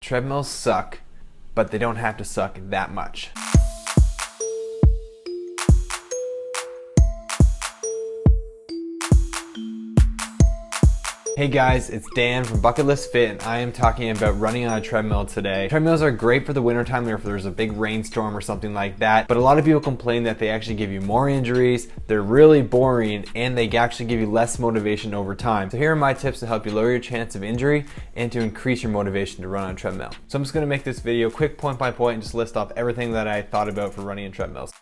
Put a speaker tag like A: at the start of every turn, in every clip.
A: Treadmills suck, but they don't have to suck that much. Hey guys, it's Dan from Bucket List Fit, and I am talking about running on a treadmill today. Treadmills are great for the wintertime or if there's a big rainstorm or something like that, but a lot of people complain that they actually give you more injuries, they're really boring, and they actually give you less motivation over time. So here are my tips to help you lower your chance of injury and to increase your motivation to run on a treadmill. So I'm just gonna make this video quick, point by point, and just list off everything that I thought about for running on treadmills.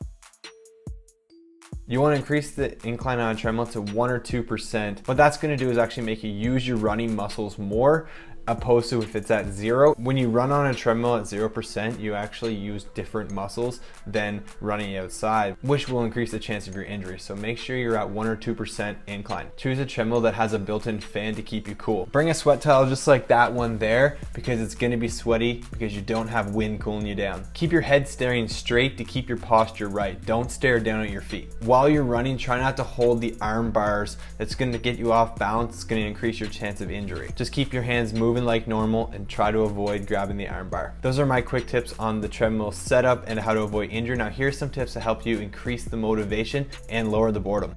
A: You want to increase the incline on a treadmill to 1 or 2%. What that's going to do is actually make you use your running muscles more, opposed to if it's at 0. When you run on a treadmill at 0%, you actually use different muscles than running outside, which will increase the chance of your injury. So make sure you're at 1 or 2% incline. Choose a treadmill that has a built-in fan to keep you cool. Bring a sweat towel just like that one there, because it's going to be sweaty because you don't have wind cooling you down. Keep your head staring straight to keep your posture right. Don't stare down at your feet. While you're running, try not to hold the arm bars. That's going to get you off balance. It's going to increase your chance of injury. Just keep your hands moving like normal and try to avoid grabbing the arm bar. Those are my quick tips on the treadmill setup and how to avoid injury. Now here's some tips to help you increase the motivation and lower the boredom.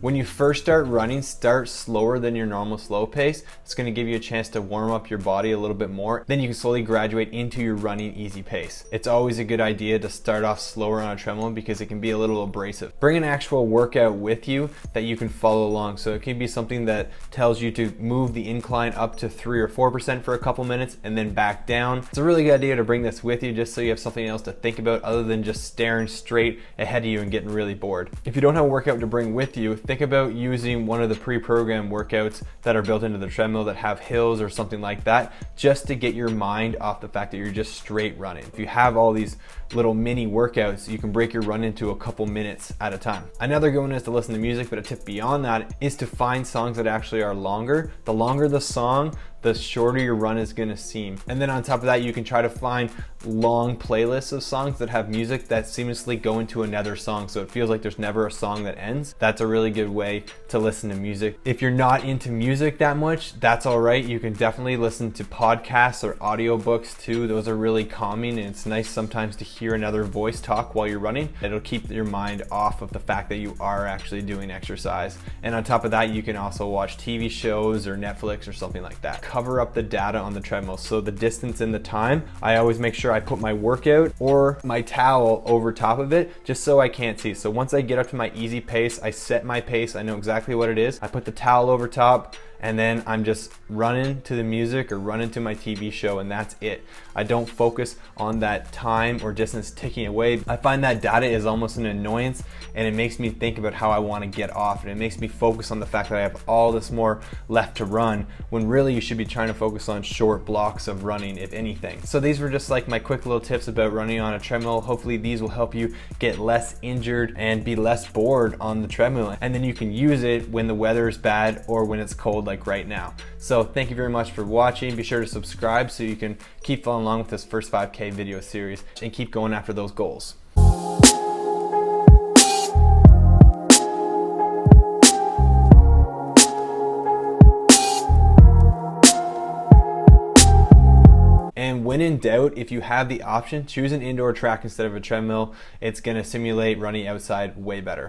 A: When you first start running, start slower than your normal slow pace. It's going to give you a chance to warm up your body a little bit more. Then you can slowly graduate into your running easy pace. It's always a good idea to start off slower on a treadmill because it can be a little abrasive. Bring an actual workout with you that you can follow along. So it can be something that tells you to move the incline up to 3 or 4% for a couple minutes and then back down. It's a really good idea to bring this with you just so you have something else to think about other than just staring straight ahead of you and getting really bored. If you don't have a workout to bring with you, think about using one of the pre-programmed workouts that are built into the treadmill that have hills or something like that, just to get your mind off the fact that you're just straight running. If you have all these little mini workouts, you can break your run into a couple minutes at a time. Another good one is to listen to music, but a tip beyond that is to find songs that actually are longer. The longer the song, the shorter your run is going to seem. And then on top of that, you can try to find long playlists of songs that have music that seamlessly go into another song, so it feels like there's never a song that ends. That's a really good way to listen to music. If you're not into music that much, that's all right. You can definitely listen to podcasts or audiobooks too. Those are really calming, and it's nice sometimes to hear another voice talk while you're running. It'll keep your mind off of the fact that you are actually doing exercise. And on top of that, you can also watch TV shows or Netflix or something like that. Cover up the data on the treadmill, so the distance and the time. I always make sure I put my workout or my towel over top of it just so I can't see. So once I get up to my easy pace, I set my pace, I know exactly what it is. I put the towel over top, and then I'm just running to the music or running to my TV show, and that's it. I don't focus on that time or distance ticking away. I find that data is almost an annoyance, and it makes me think about how I want to get off, and it makes me focus on the fact that I have all this more left to run, when really you should be trying to focus on short blocks of running, if anything. So these were just like my quick little tips about running on a treadmill. Hopefully these will help you get less injured and be less bored on the treadmill, and then you can use it when the weather is bad or when it's cold like right now. So thank you very much for watching. Be sure to subscribe so you can keep following along with this first 5K video series and keep going after those goals. And when in doubt, if you have the option, choose an indoor track instead of a treadmill. It's going to simulate running outside way better.